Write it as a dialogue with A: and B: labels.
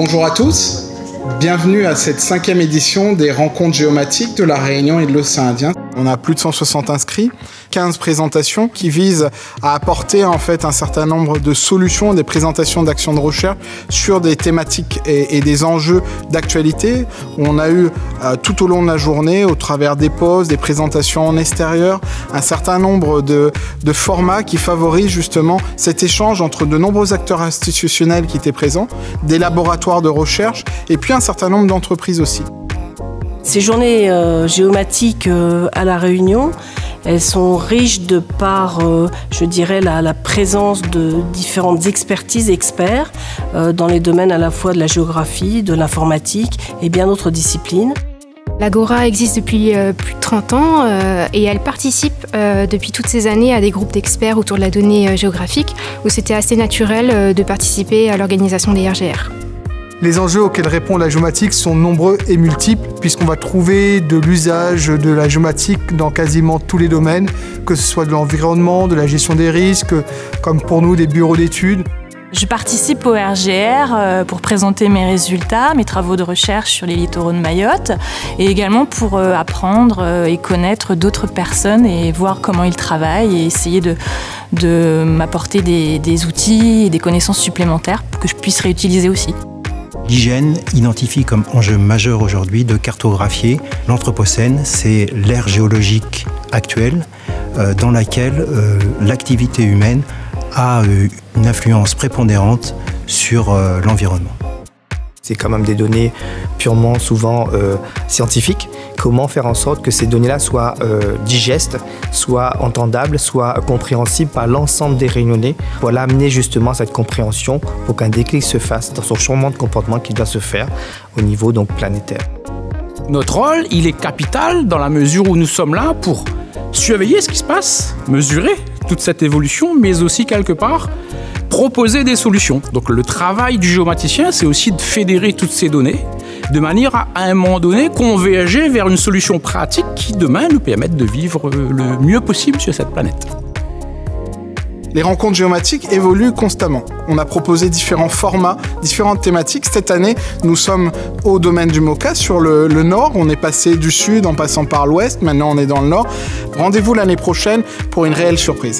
A: Bonjour à tous, bienvenue à cette 5e édition des rencontres géomatiques de la Réunion et de l'océan Indien. On a plus de 160 inscrits, 15 présentations qui visent à apporter en fait un certain nombre de solutions, des présentations d'actions de recherche sur des thématiques et des enjeux d'actualité. On a eu tout au long de la journée, au travers des pauses, des présentations en extérieur, un certain nombre de formats qui favorisent justement cet échange entre de nombreux acteurs institutionnels qui étaient présents, des laboratoires de recherche et puis un certain nombre d'entreprises aussi.
B: Ces journées géomatiques à La Réunion, elles sont riches de par, je dirais, la présence de différentes expertises et experts dans les domaines à la fois de la géographie, de l'informatique et bien d'autres disciplines.
C: L'Agora existe depuis plus de 30 ans et elle participe depuis toutes ces années à des groupes d'experts autour de la donnée géographique où c'était assez naturel de participer à l'organisation des RGR.
D: Les enjeux auxquels répond la géomatique sont nombreux et multiples puisqu'on va trouver de l'usage de la géomatique dans quasiment tous les domaines, que ce soit de l'environnement, de la gestion des risques, comme pour nous des bureaux d'études.
E: Je participe au RGR pour présenter mes résultats, mes travaux de recherche sur les littoraux de Mayotte et également pour apprendre et connaître d'autres personnes et voir comment ils travaillent et essayer de m'apporter des outils et des connaissances supplémentaires pour que je puisse réutiliser aussi.
F: L'IGN identifie comme enjeu majeur aujourd'hui de cartographier l'Anthropocène. C'est l'ère géologique actuelle dans laquelle l'activité humaine a une influence prépondérante sur l'environnement.
G: C'est quand même des données purement souvent scientifiques. Comment faire en sorte que ces données-là soient digestes, soient entendables, soient compréhensibles par l'ensemble des Réunionnais. Voilà, amener justement cette compréhension pour qu'un déclic se fasse dans son changement de comportement qui doit se faire au niveau donc planétaire.
H: Notre rôle, il est capital dans la mesure où nous sommes là pour surveiller ce qui se passe, mesurer toute cette évolution, mais aussi quelque part proposer des solutions. Donc le travail du géomaticien, c'est aussi de fédérer toutes ces données de manière à un moment donné, converger vers une solution pratique qui demain nous permette de vivre le mieux possible sur cette planète.
A: Les rencontres géomatiques évoluent constamment. On a proposé différents formats, différentes thématiques. Cette année, nous sommes au domaine du MOCA sur le nord. On est passé du sud en passant par l'ouest. Maintenant, on est dans le nord. Rendez-vous l'année prochaine pour une réelle surprise.